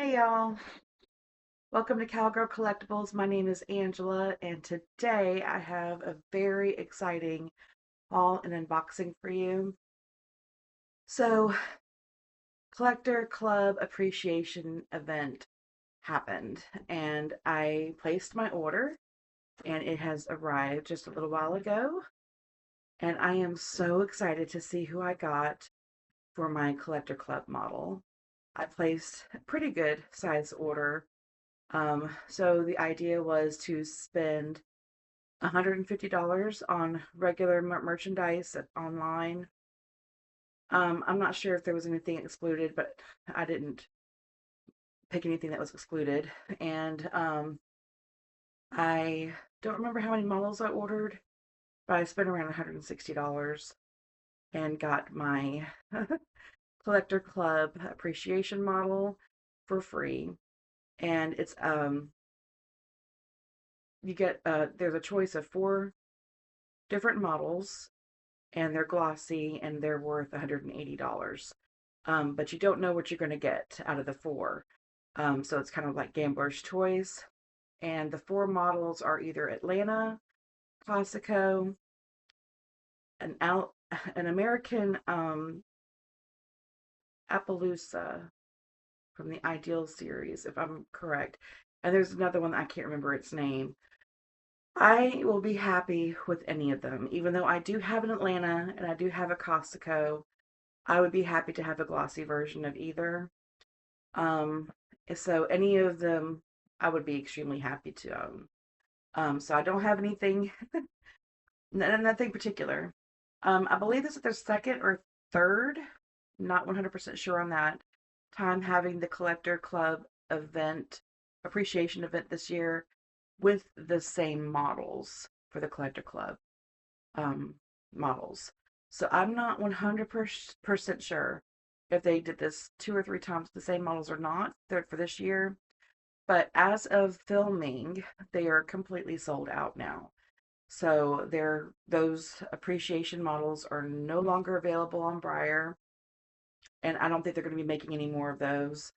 Hey y'all, welcome to Cowgirl Collectibles. My name is Angela, and today I have a very exciting haul and unboxing for you. So, Collector Club Appreciation event happened, and I placed my order, and it has arrived just a little while ago. And I am so excited to see who I got for my Collector Club model. I placed a pretty good size order. So the idea was to spend $150 on regular merchandise online. I'm not sure if there was anything excluded, but I didn't pick anything that was excluded. And I don't remember how many models I ordered, but I spent around $160 and got my Collector Club Appreciation model for free. And it's you get there's a choice of four different models, and they're glossy and they're worth $180. But you don't know what you're going to get out of the four. So it's kind of like gambler's choice. And the four models are either Atlanta, Classico, an an American Appaloosa from the Ideal series, if I'm correct. And there's another one that I can't remember its name. I will be happy with any of them, even though I do have an Atlanta and I do have a Costco. I would be happy to have a glossy version of either. Um, so any of them, I would be extremely happy to own. So I don't have anything, nothing particular. I believe this is their second or third, not 100% sure on that, time having the Collector Club event, appreciation event this year with the same models for the Collector Club um, models. So I'm not 100% sure if they did this two or three times the same models or not for this year. But as of filming, they are completely sold out now. So those appreciation models are no longer available on Breyer, and I don't think they're going to be making any more of those.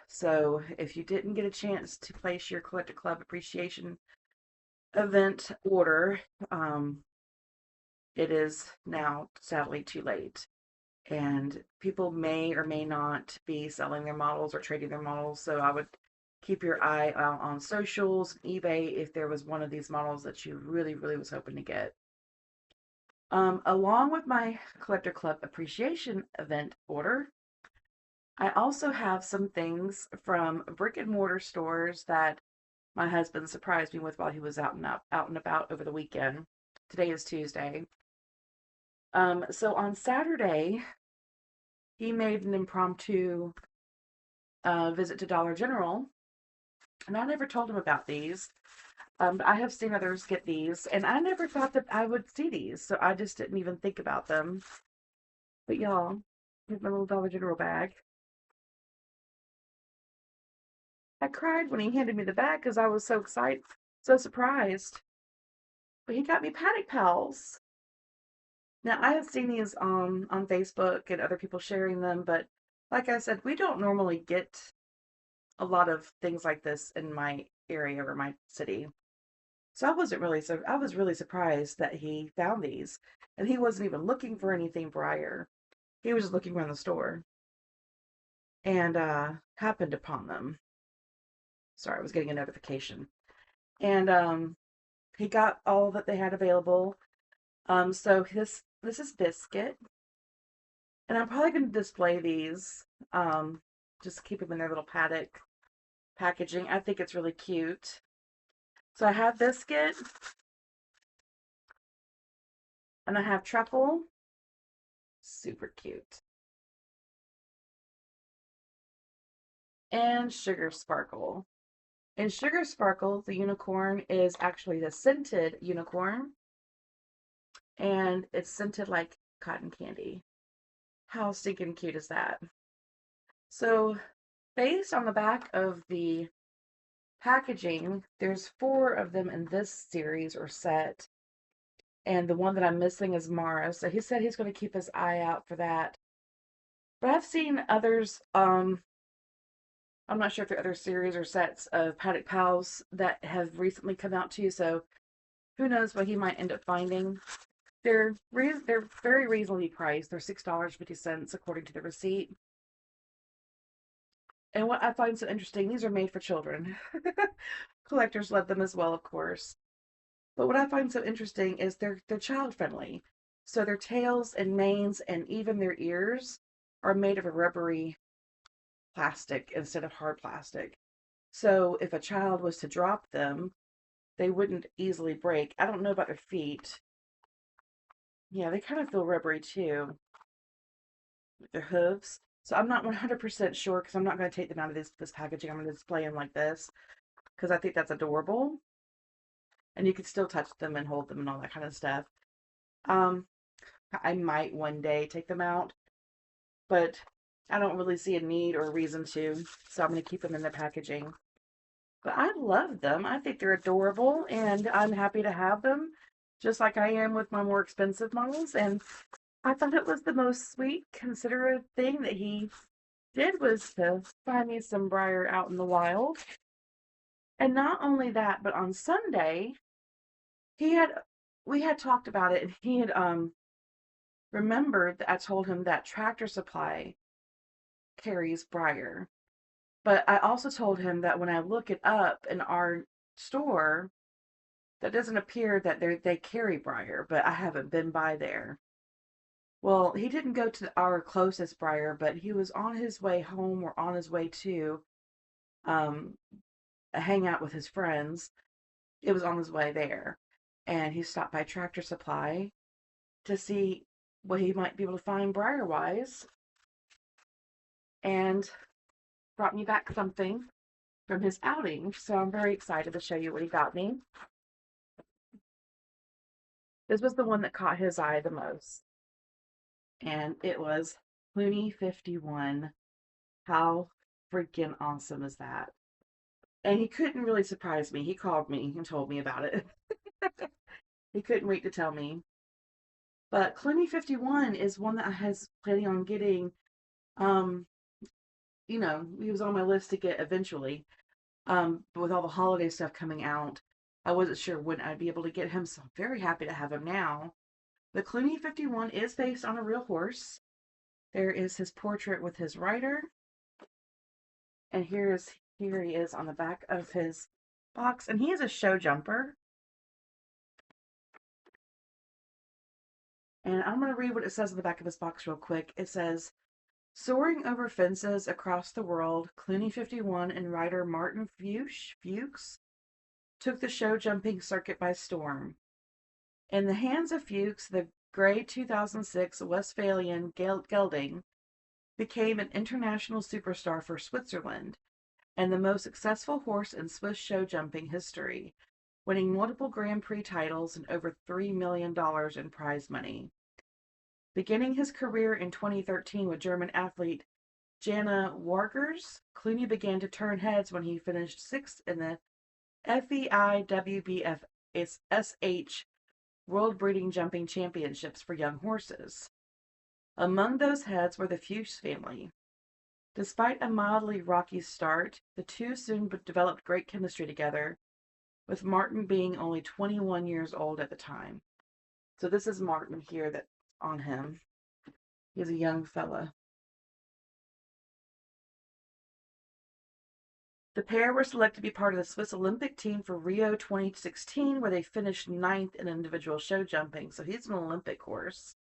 So if you didn't get a chance to place your Collector Club appreciation event order, it is now sadly too late. And people may or may not be selling their models or trading their models. So I would keep your eye out on socials, eBay, if there was one of these models that you really, really was hoping to get. Along with my Collector Club Appreciation event order, I also have some things from brick and mortar stores that my husband surprised me with while he was out and about over the weekend. Today is Tuesday. So on Saturday, he made an impromptu visit to Dollar General, and I never told him about these. But I have seen others get these, and I never thought that I would see these, so I just didn't even think about them. But y'all, here's my little Dollar General bag. I cried when he handed me the bag because I was so excited, so surprised. But he got me Panic Pals. Now I have seen these on Facebook and other people sharing them, but like I said, we don't normally get a lot of things like this in my area or my city. So I was really surprised that he found these. And he wasn't even looking for anything Breyer. He was just looking around the store and happened upon them. Sorry, I was getting a notification. And he got all that they had available. So this is biscuit. And I'm probably going to display these. Just keep them in their little paddock packaging. I think it's really cute. So I have biscuit and I have truffle. Super cute. And sugar sparkle. In sugar sparkle, the unicorn is actually the scented unicorn, and it's scented like cotton candy. How stinking cute is that? So, based on the back of the packaging, there's four of them in this series or set, and the one that I'm missing is Mara. So he said he's going to keep his eye out for that. But I've seen others I'm not sure if there are other series or sets of Paddock Pals that have recently come out too, so who knows what he might end up finding. They're very reasonably priced. They're $6.50 according to the receipt. And what I find so interesting, these are made for children. Collectors love them as well, of course. But what I find so interesting is they're child friendly. So their tails and manes and even their ears are made of a rubbery plastic instead of hard plastic. So if a child was to drop them, they wouldn't easily break. I don't know about their feet. Yeah, they kind of feel rubbery too, with their hooves. So I'm not 100% sure because I'm not going to take them out of this packaging. I'm going to display them like this because I think that's adorable. And you can still touch them and hold them and all that kind of stuff. Um, I might one day take them out, but I don't really see a need or a reason to. So I'm going to keep them in the packaging. But I love them. I think they're adorable, and I'm happy to have them, just like I am with my more expensive models. And I thought it was the most sweet, considerate thing that he did was to find me some Breyer out in the wild. And not only that, but on Sunday, he had we had talked about it, and he had remembered that I told him that Tractor Supply carries Breyer. But I also told him that when I look it up in our store, that doesn't appear that they carry Breyer, but I haven't been by there. Well, he didn't go to our closest Breyer, but he was on his way home or on his way to um, a hangout with his friends. It was on his way there. And he stopped by Tractor Supply to see what he might be able to find Breyer wise and brought me back something from his outing. So I'm very excited to show you what he got me. This was the one that caught his eye the most. And it was Clooney 51. How freaking awesome is that? And he couldn't really surprise me. He called me and told me about it. He couldn't wait to tell me. But Clooney 51 is one that I was planning on getting. Um, he was on my list to get eventually. But with all the holiday stuff coming out, I wasn't sure when I'd be able to get him, so I'm very happy to have him now. The Clooney 51 is based on a real horse. There is his portrait with his rider, and here he is on the back of his box, and he is a show jumper. And I'm going to read what it says on the back of his box real quick. It says, soaring over fences across the world, Clooney 51 and rider Martin Fuchs took the show jumping circuit by storm. In the hands of Fuchs, the gray 2006 Westphalian gelding became an international superstar for Switzerland and the most successful horse in Swiss show jumping history, winning multiple Grand Prix titles and over $3 million in prize money. Beginning his career in 2013 with German athlete Jana Wargers, Clooney began to turn heads when he finished sixth in the FEI WBF SH World Breeding Jumping Championships for young horses. Among those heads were the Fuchs family. Despite a mildly rocky start, the two soon developed great chemistry together, with Martin being only 21 years old at the time. So this is Martin here that's on him. He's a young fella. The pair were selected to be part of the Swiss Olympic team for Rio 2016, where they finished ninth in individual show jumping. So he's an Olympic horse.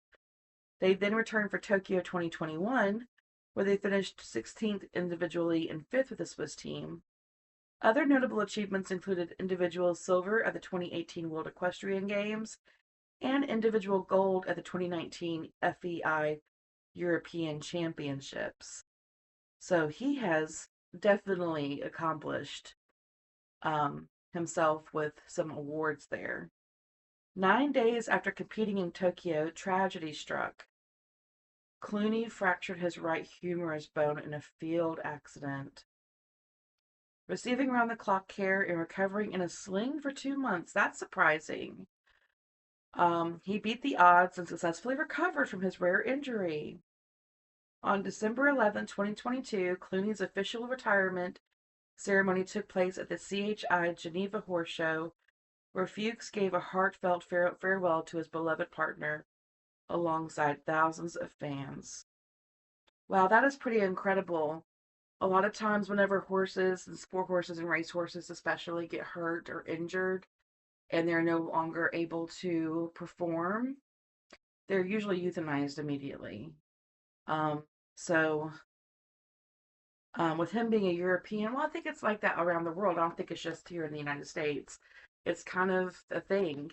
They then returned for Tokyo 2021, where they finished 16th individually and 5th with the Swiss team. Other notable achievements included individual silver at the 2018 World Equestrian Games and individual gold at the 2019 FEI European Championships. So he has definitely accomplished himself with some awards there. 9 days after competing in Tokyo, tragedy struck. Clooney fractured his right humerus bone in a field accident. Receiving round-the-clock care and recovering in a sling for 2 months. That's surprising. He beat the odds and successfully recovered from his rare injury. On December 11, 2022, Clooney's official retirement ceremony took place at the CHI Geneva Horse Show, where Fuchs gave a heartfelt farewell to his beloved partner alongside thousands of fans. Wow, that is pretty incredible. A lot of times, whenever horses and sport horses and race horses, especially, get hurt or injured and they're no longer able to perform, they're usually euthanized immediately. Um, so, with him being a European, well, I think it's like that around the world. I don't think it's just here in the United States. It's kind of a thing,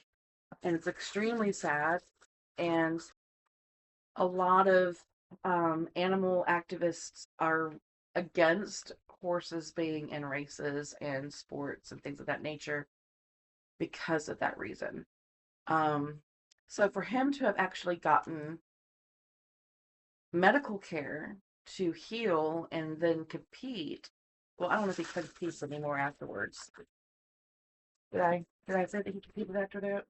and it's extremely sad. And a lot of animal activists are against horses being in races and sports and things of that nature because of that reason. Um, so for him to have actually gotten medical care to heal and then compete, well, I don't know if he competes anymore afterwards. Did I say that he competed after that?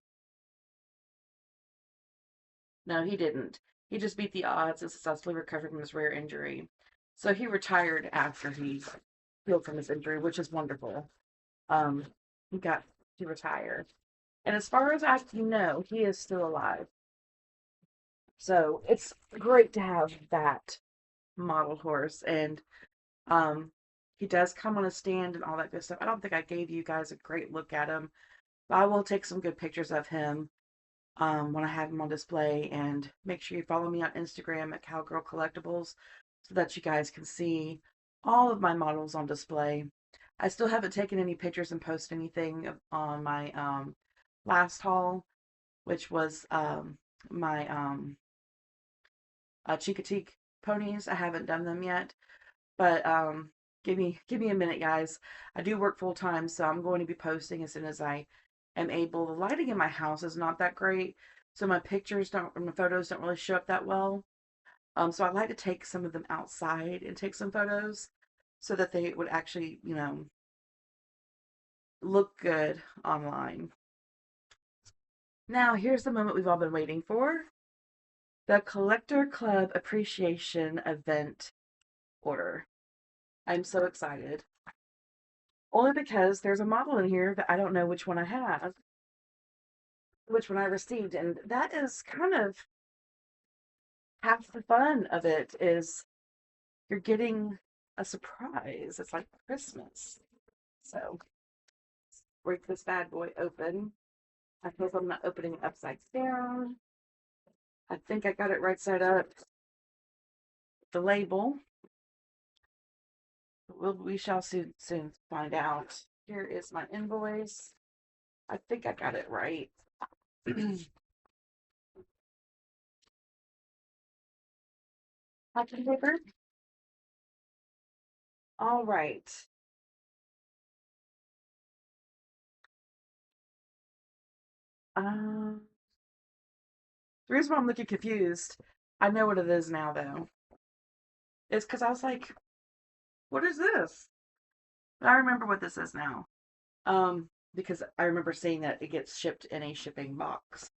No, he didn't. He just beat the odds and successfully recovered from his rare injury. So he retired after he healed from his injury, which is wonderful. Um, he got to retire. And as far as I know, he is still alive. So it's great to have that model horse. And um, he does come on a stand and all that good stuff. I don't think I gave you guys a great look at him, but I will take some good pictures of him when I have him on display. And make sure you follow me on Instagram at Cowgirl Collectibles so that you guys can see all of my models on display. I still haven't taken any pictures and posted anything on my last haul, which was my Chincoteague ponies. I haven't done them yet, but give me a minute, guys. I do work full time, so I'm going to be posting as soon as I am able. The lighting in my house is not that great, so my photos don't really show up that well. So I like to take some of them outside and take some photos so that they would actually, look good online. Now, here's the moment we've all been waiting for. The Collector Club Appreciation Event order. I'm so excited. Only because there's a model in here that I don't know which one I have, which one I received, and that is kind of half the fun of it is you're getting a surprise. It's like Christmas. So break this bad boy open. I hope I'm not opening it upside down. I think I got it right side up. The label. We shall soon find out. Here is my invoice. I think I got it right. Packing paper. All right. Um, the reason why I'm looking confused, I know what it is now though. It's because I was like, "What is this?" But I remember what this is now. Because I remember seeing that it gets shipped in a shipping box.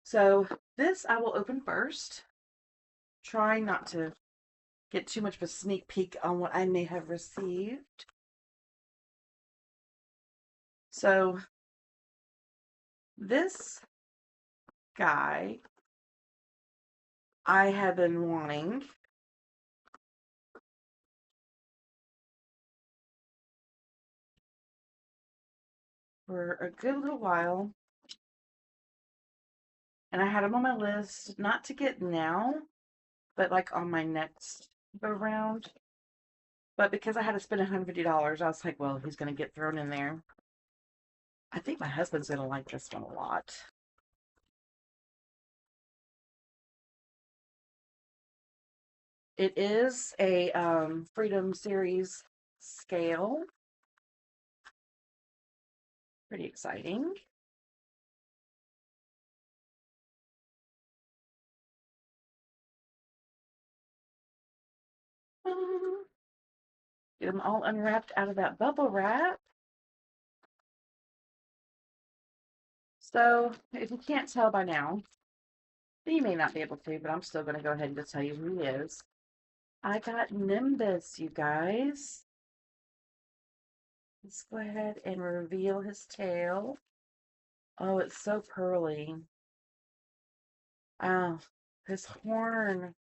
So this I will open first. Try not to get too much of a sneak peek on what I may have received. So this guy I have been wanting for a good little while, and I had him on my list not to get now, but like on my next go round. But because I had to spend $150, I was like, well, he's going to get thrown in there. I think my husband's going to like this one a lot. It is a Freedom Series scale. Pretty exciting. Get them all unwrapped out of that bubble wrap. So, if you can't tell by now, you may not be able to, but I'm still going to go ahead and just tell you who he is. I got Nimbus, you guys. Let's go ahead and reveal his tail. Oh, it's so pearly. Oh, his horn.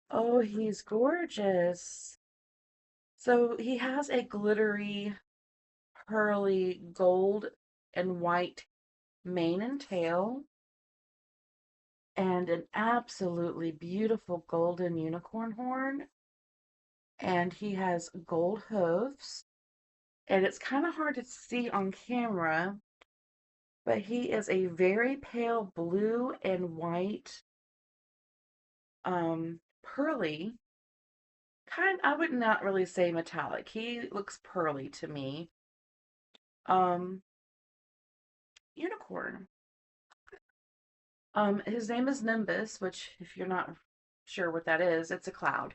Oh, he's gorgeous. So he has a glittery, pearly gold and white mane and tail, and an absolutely beautiful golden unicorn horn. And he has gold hooves. And it's kind of hard to see on camera, but he is a very pale blue and white, pearly kind. I would not really say metallic. He looks pearly to me. Um, Unicorn. His name is Nimbus, which, if you're not sure what that is, it's a cloud.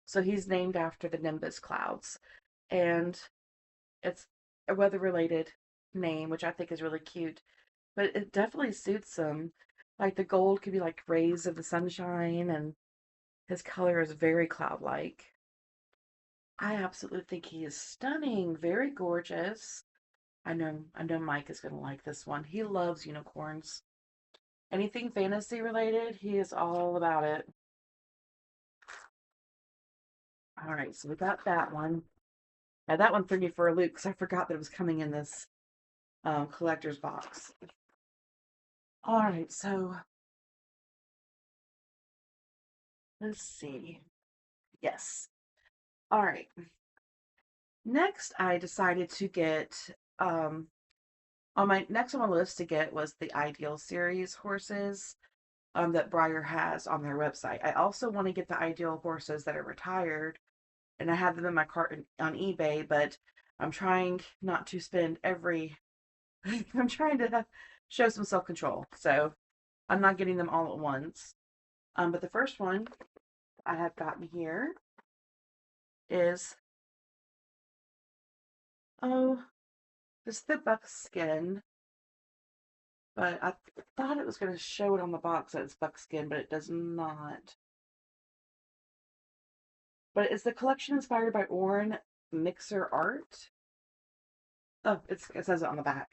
So he's named after the Nimbus clouds, and it's a weather-related name, which I think is really cute. But it definitely suits him. Like the gold could be like rays of the sunshine, and his color is very cloud-like. I absolutely think he is stunning, very gorgeous. I know Mike is gonna like this one. He loves unicorns. Anything fantasy related, he is all about it. All right, so we got that one. Now that one threw me for a loop because I forgot that it was coming in this collector's box. All right, so let's see. Yes. All right. Next, I decided to get on my next on my list to get was the Ideal Series horses that Breyer has on their website. I also want to get the Ideal horses that are retired, and I have them in my cart on eBay, but I'm trying not to spend every. I'm trying to show some self control, so I'm not getting them all at once. But the first one I have gotten here is, oh, this is the buckskin, but I thought it was going to show it on the box that it's buckskin, but it does not. But it's the collection inspired by Orrin Mixer art. Oh, it says it on the back.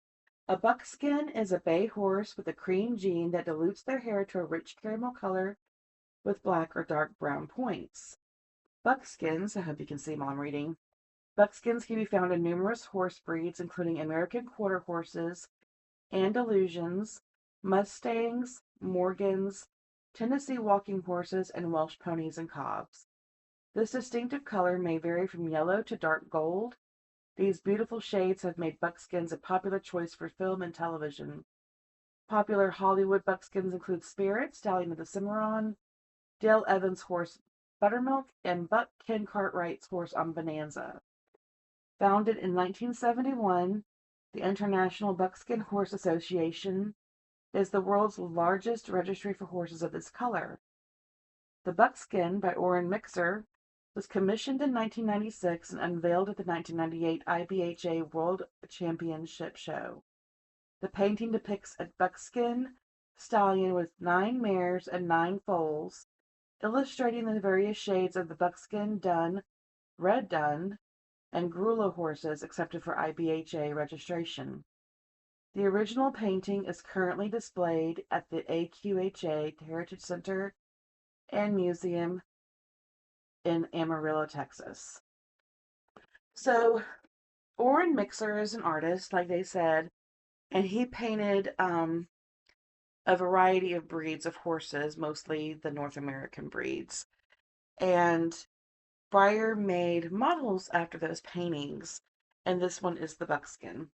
A buckskin is a bay horse with a cream gene that dilutes their hair to a rich caramel color with black or dark brown points. Buckskins, I hope you can see while I'm reading. Buckskins can be found in numerous horse breeds, including American Quarter Horses, Andalusians, Mustangs, Morgans, Tennessee Walking Horses, and Welsh Ponies and Cobs. This distinctive color may vary from yellow to dark gold. These beautiful shades have made buckskins a popular choice for film and television. Popular Hollywood buckskins include Spirit, Stallion of the Cimarron, Dale Evans' horse Buttermilk, and Buck Ken Cartwright's horse on Bonanza. Founded in 1971, the International Buckskin Horse Association is the world's largest registry for horses of this color. The Buckskin by Orrin Mixer was commissioned in 1996 and unveiled at the 1998 IBHA World Championship Show. The painting depicts a buckskin stallion with 9 mares and 9 foals, illustrating the various shades of the buckskin dun, red dun, and grulla horses accepted for IBHA registration. The original painting is currently displayed at the AQHA Heritage Center and Museum in Amarillo, Texas. So Orrin Mixer is an artist, like they said, and he painted a variety of breeds of horses, mostly the North American breeds. And Breyer made models after those paintings, and this one is the buckskin.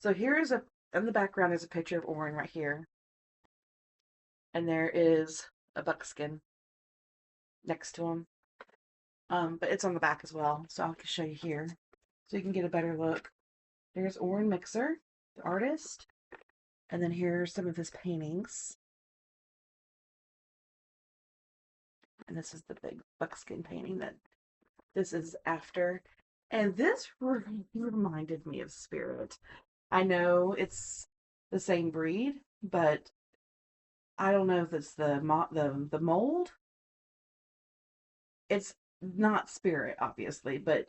So here is in the background is a picture of Orrin right here, and there is a buckskin next to him. But it's on the back as well, so I'll show you here so you can get a better look. There's Orrin Mixer, the artist, and then here's some of his paintings. And this is the big buckskin painting that this is after. And this reminded me of Spirit. I know it's the same breed, but I don't know if it's the mold. It's not Spirit, obviously, but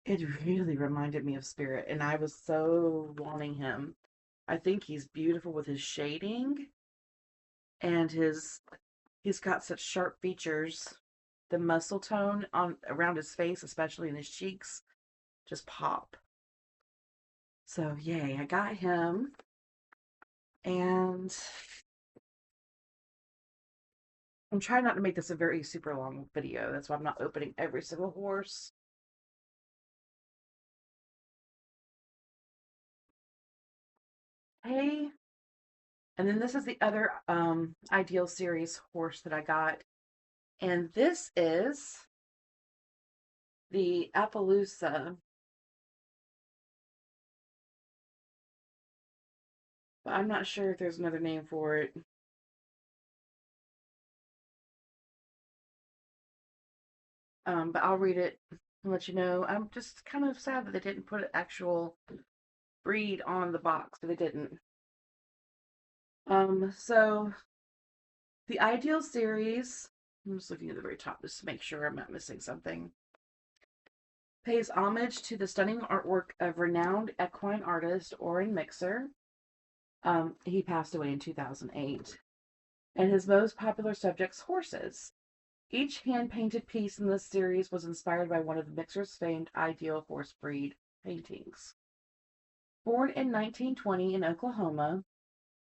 it really reminded me of Spirit, and I was so wanting him. I think he's beautiful with his shading and he's got such sharp features. The muscle tone on around his face, especially in his cheeks, just pop. So yay, I got him. And I'm trying not to make this a very super long video. That's why I'm not opening every single horse. Hey, and then this is the other Ideal Series horse that I got. And this is the Appaloosa. But I'm not sure if there's another name for it. But I'll read it and let you know. I'm just kind of sad that they didn't put an actual breed on the box, but they didn't. So the Ideal Series, I'm just looking at the very top just to make sure I'm not missing something, pays homage to the stunning artwork of renowned equine artist Orrin Mixer. He passed away in 2008. And his most popular subjects, horses. Each hand-painted piece in this series was inspired by one of Mixer's famed ideal horse breed paintings. Born in 1920 in Oklahoma,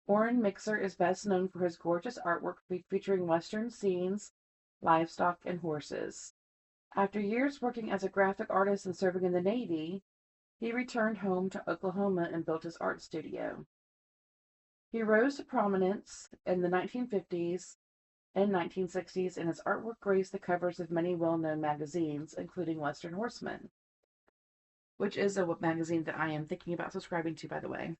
Orrin Mixer is best known for his gorgeous artwork featuring Western scenes, livestock, and horses. After years working as a graphic artist and serving in the Navy, he returned home to Oklahoma and built his art studio. He rose to prominence in the 1950s and 1960s, and his artwork graced the covers of many well-known magazines, including Western Horseman, which is a magazine that I am thinking about subscribing to, by the way.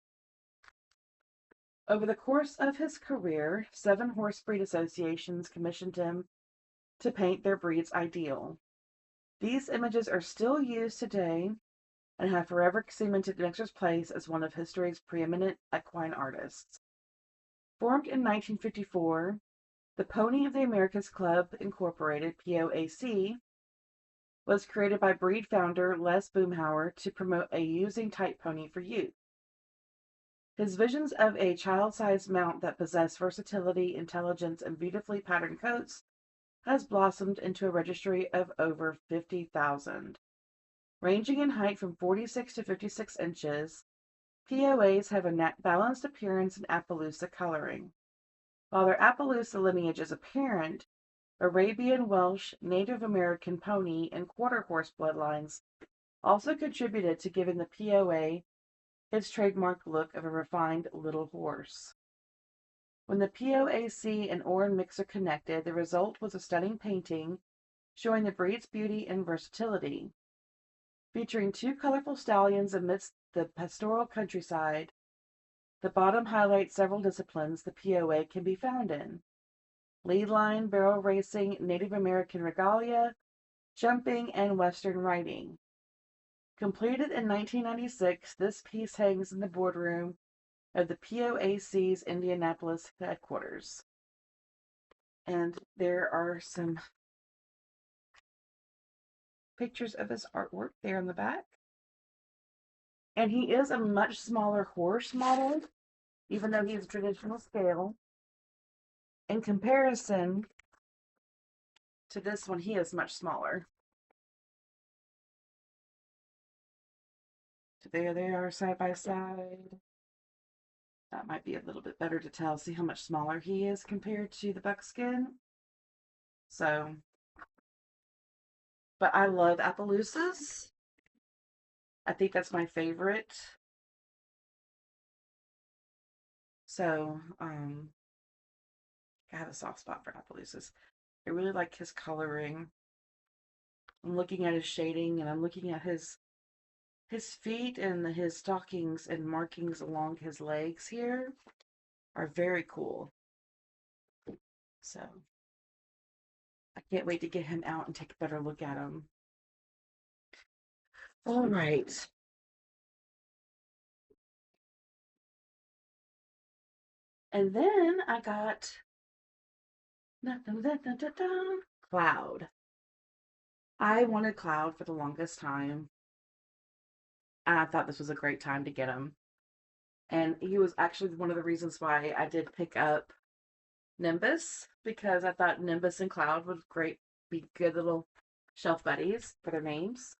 Over the course of his career, 7 horse breed associations commissioned him to paint their breed's ideal. These images are still used today and have forever cemented Mixer's place as one of history's preeminent equine artists. Formed in 1954, the Pony of the Americas Club, Incorporated, POAC, was created by breed founder Les Boomhauer to promote a using type pony for youth. His visions of a child-sized mount that possessed versatility, intelligence, and beautifully patterned coats has blossomed into a registry of over 50,000. Ranging in height from 46 to 56 inches, POAs have a balanced appearance and Appaloosa coloring. While their Appaloosa lineage is apparent, Arabian, Welsh, Native American pony, and quarter horse bloodlines also contributed to giving the POA its trademark look of a refined little horse. When the POAC and Orrin Mixer connected, the result was a stunning painting showing the breed's beauty and versatility. Featuring 2 colorful stallions amidst the pastoral countryside, the bottom highlights several disciplines the POA can be found in: lead line, barrel racing, Native American regalia, jumping, and Western riding. Completed in 1996, this piece hangs in the boardroom of the POAC's Indianapolis headquarters. And there are some pictures of his artwork there in the back. And he is a much smaller horse model, even though he's traditional scale. In comparison to this one, he is much smaller. So there they are side by side. That might be a little bit better to tell. See how much smaller he is compared to the buckskin. So, but I love Appaloosas. I think that's my favorite. So, I have a soft spot for Appaloosas. I really like his coloring. I'm looking at his shading, and I'm looking at his feet and his stockings and markings along his legs here are very cool. So I can't wait to get him out and take a better look at him. All right. And then I got Cloud. I wanted Cloud for the longest time, and I thought this was a great time to get him. And he was actually one of the reasons why I did pick up Nimbus, because I thought Nimbus and Cloud would be good little shelf buddies for their names.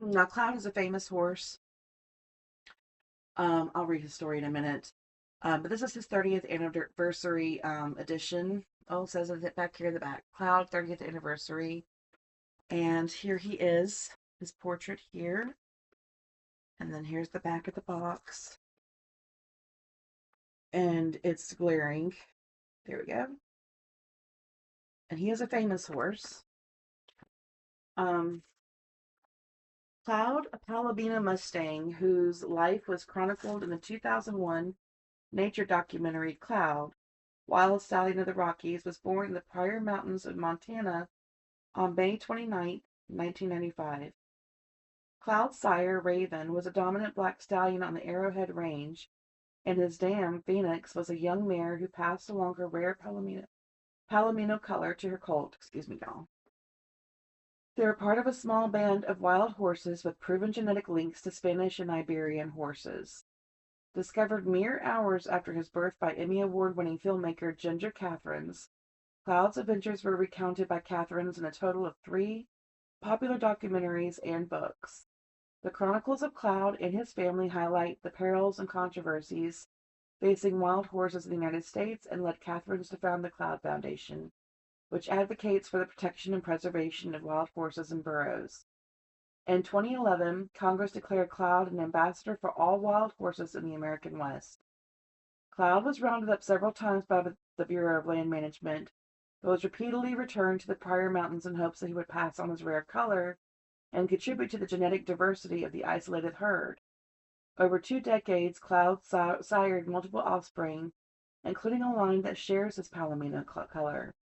Now, Cloud is a famous horse. I'll read his story in a minute. But this is his 30th anniversary edition. Oh, it says it back here in the back. Cloud 30th anniversary. And here he is, his portrait here. And then here's the back of the box. And it's glaring. There we go. And he is a famous horse. Um, Cloud, a Palomino Mustang, whose life was chronicled in the 2001 nature documentary Cloud, Wild Stallion of the Rockies, was born in the Pryor Mountains of Montana on May 29, 1995. Cloud's sire, Raven, was a dominant black stallion on the Arrowhead Range, and his dam, Phoenix, was a young mare who passed along her rare Palomino color to her colt. Excuse me, y'all. They were part of a small band of wild horses with proven genetic links to Spanish and Iberian horses. Discovered mere hours after his birth by Emmy Award-winning filmmaker Ginger Catherines, Cloud's adventures were recounted by Catherines in a total of 3 popular documentaries and books. The chronicles of Cloud and his family highlight the perils and controversies facing wild horses in the United States and led Catherines to found the Cloud Foundation, which advocates for the protection and preservation of wild horses and burros. In 2011, Congress declared Cloud an ambassador for all wild horses in the American West. Cloud was rounded up several times by the Bureau of Land Management, but was repeatedly returned to the Pryor Mountains in hopes that he would pass on his rare color and contribute to the genetic diversity of the isolated herd. Over 2 decades, Cloud sired multiple offspring, including a line that shares his Palomino color.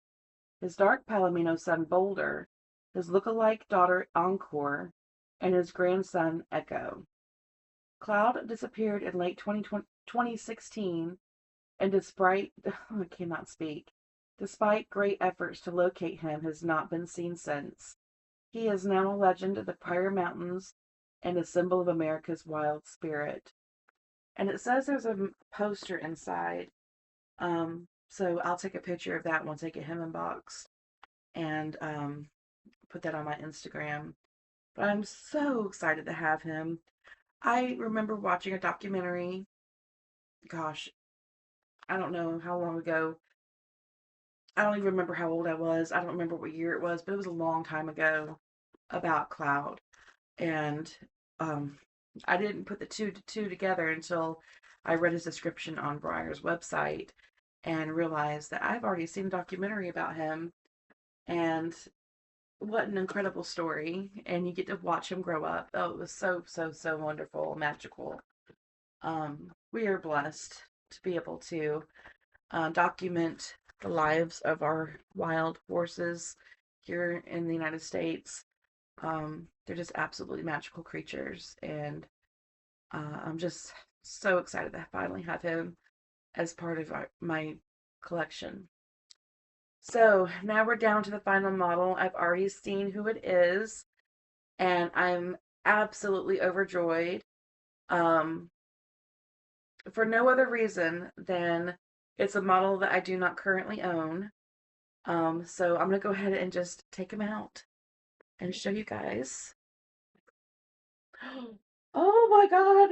His dark Palomino son Boulder, his look-alike daughter Encore, and his grandson Echo. Cloud disappeared in late 2016, and despite I cannot speak, despite great efforts to locate him, has not been seen since. He is now a legend of the Pryor Mountains and a symbol of America's wild spirit. And it says there's a poster inside. So I'll take a picture of that once I get him unboxed and put that on my Instagram. But I'm so excited to have him. I remember watching a documentary, gosh, I don't know how long ago. I don't even remember how old I was. I don't remember what year it was, but it was a long time ago about Cloud. And um, I didn't put the two together until I read his description on Breyer's website and realized that I've already seen a documentary about him. And what an incredible story. And you get to watch him grow up. Oh, it was so, so, so wonderful, magical. We are blessed to be able to document the lives of our wild horses here in the United States. They're just absolutely magical creatures, and I'm just so excited to finally have him as part of my collection. So now we're down to the final model. I've already seen who it is, and I'm absolutely overjoyed. Um, for no other reason than it's a model that I do not currently own. So I'm gonna go ahead and just take him out and show you guys. Oh my God.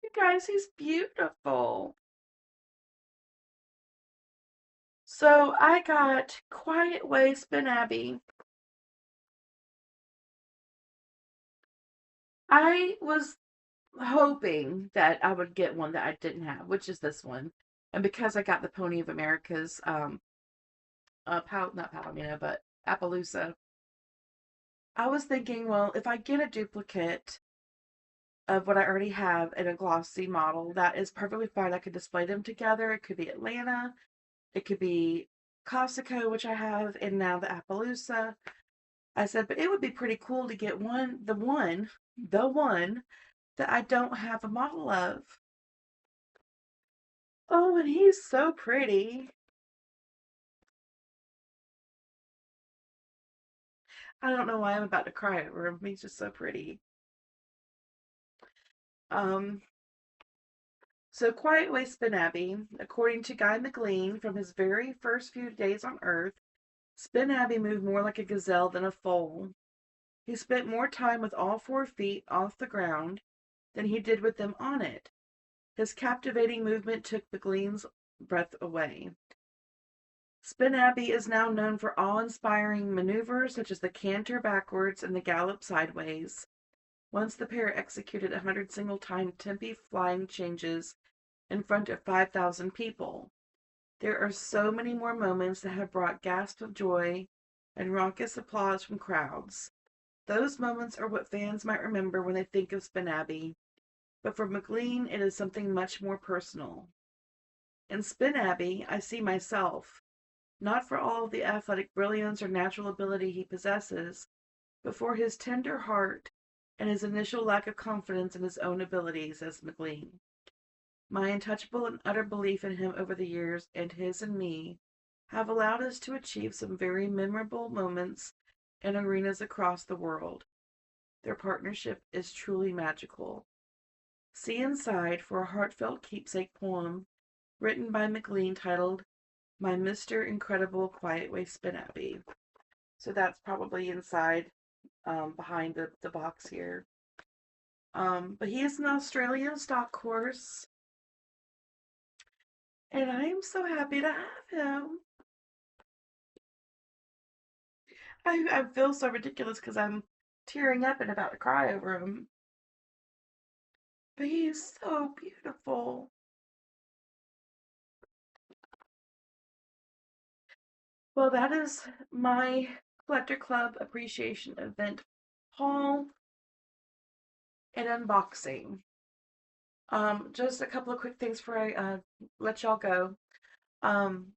You guys, he's beautiful. So I got Quiet Way Spin Abbey. I was hoping that I would get one that I didn't have, which is this one. And because I got the Pony of America's, not Palomino, but Appaloosa, I was thinking, well, if I get a duplicate of what I already have in a glossy model, that is perfectly fine. I could display them together. It could be Atlanta. It could be Costco, which I have, and now the Appaloosa. I said, but it would be pretty cool to get the one that I don't have a model of. Oh, and he's so pretty. I don't know why I'm about to cry over him. He's just so pretty. Um, so Quiet Way Spinaby, according to Guy McLean, from his very first few days on Earth, Spinaby moved more like a gazelle than a foal. He spent more time with all 4 feet off the ground than he did with them on it. His captivating movement took McLean's breath away. Spinaby is now known for awe-inspiring maneuvers such as the canter backwards and the gallop sideways. Once the pair executed 100 single-time tempi flying changes in front of 5,000 people. There are so many more moments that have brought gasps of joy and raucous applause from crowds. Those moments are what fans might remember when they think of Spinaby, but for McLean it is something much more personal. In Spinaby, I see myself, not for all of the athletic brilliance or natural ability he possesses, but for his tender heart and his initial lack of confidence in his own abilities, says McLean. My untouchable and utter belief in him over the years, and his and me, have allowed us to achieve some very memorable moments in arenas across the world. Their partnership is truly magical. See inside for a heartfelt keepsake poem written by McLean titled My Mr. Incredible Quiet Way Spinaby. So that's probably inside behind the box here. But he is an Australian stock horse, and I am so happy to have him. I feel so ridiculous because I'm tearing up and about to cry over him. But he is so beautiful. Well, that is my Collector Club Appreciation Event haul and unboxing. Just a couple of quick things before I let y'all go. Um,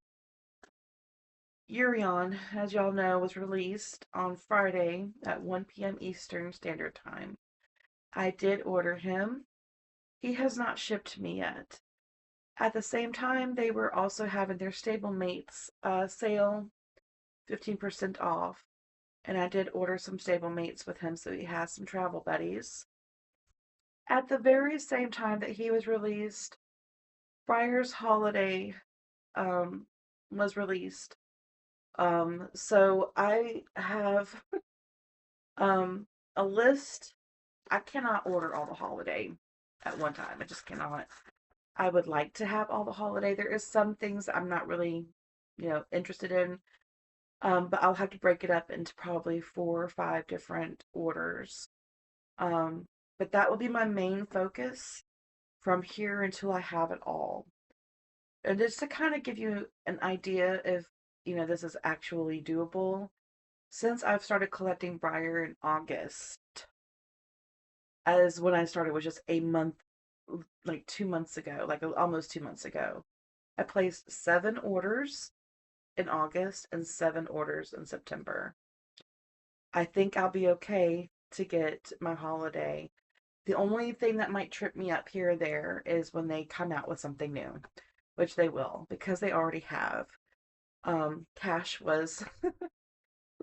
Urion, as y'all know, was released on Friday at 1 p.m. Eastern Standard Time. I did order him. He has not shipped to me yet. At the same time, they were also having their stablemates sale 15% off. And I did order some stablemates with him so he has some travel buddies. At the very same time that he was released, Breyer's Holiday um, was released. So I have um, a list. I cannot order all the holiday at one time. I just cannot. I would like to have all the holiday. There is some things I'm not really, interested in. But I'll have to break it up into probably 4 or 5 different orders. Um, but that will be my main focus from here until I have it all. And just to kind of give you an idea if, this is actually doable, since I've started collecting Breyer in August, as when I started was just a month, like 2 months ago, like almost 2 months ago. I placed 7 orders in August and 7 orders in September. I think I'll be okay to get my holiday. The only thing that might trip me up here or there is when they come out with something new, which they will, because they already have. Cash was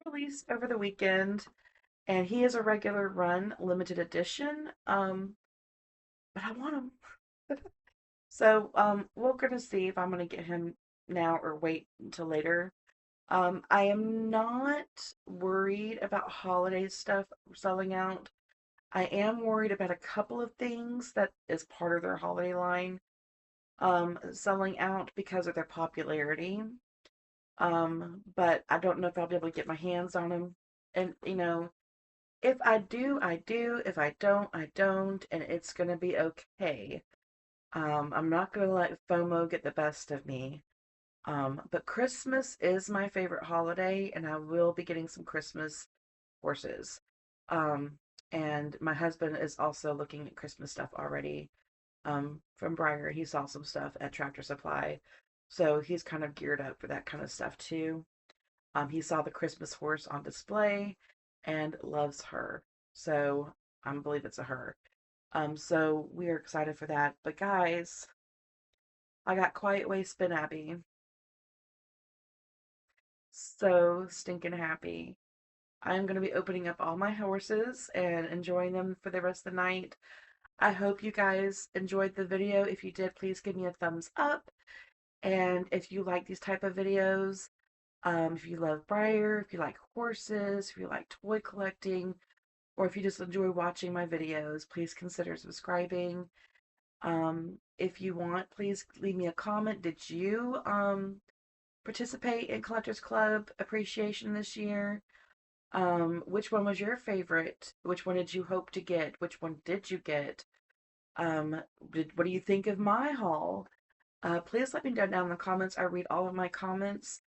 released over the weekend, and he is a regular run limited edition. But I want him. So, we're gonna see if I'm gonna get him now or wait until later. I am not worried about holiday stuff selling out. I am worried about a couple of things that is part of their holiday line selling out because of their popularity. But I don't know if I'll be able to get my hands on them. And, if I do, I do. If I don't, I don't. And it's going to be okay. I'm not going to let FOMO get the best of me. But Christmas is my favorite holiday, and I will be getting some Christmas horses. Um, and my husband is also looking at Christmas stuff already. From Breyer, he saw some stuff at Tractor Supply, so he's kind of geared up for that kind of stuff too. He saw the Christmas horse on display and loves her, so I believe it's a her. So we are excited for that. But guys, I got Quiet Way Spin Abby. So stinking happy. I'm going to be opening up all my horses and enjoying them for the rest of the night. I hope you guys enjoyed the video. If you did, please give me a thumbs up. And if you like these type of videos, if you love Breyer, if you like horses, if you like toy collecting, or if you just enjoy watching my videos, please consider subscribing. If you want, please leave me a comment. Did you participate in Collectors Club Appreciation this year? Which one was your favorite? Which one did you hope to get? Which one did you get? What do you think of my haul? Please let me know down in the comments. I read all of my comments,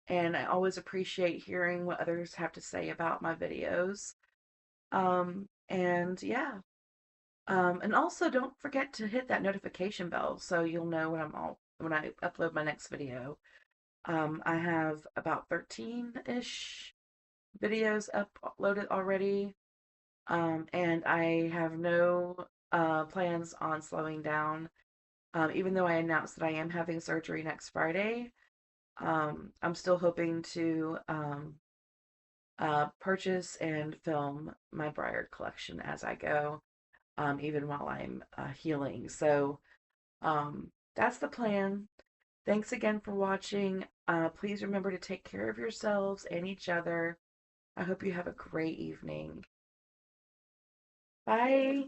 and I always appreciate hearing what others have to say about my videos. And yeah. And also don't forget to hit that notification bell so you'll know when I upload my next video. I have about 13-ish videos uploaded already. And I have no plans on slowing down. Even though I announced that I am having surgery next Friday, I'm still hoping to purchase and film my Breyer collection as I go, even while I'm healing. So that's the plan. Thanks again for watching. Please remember to take care of yourselves and each other. I hope you have a great evening. Bye.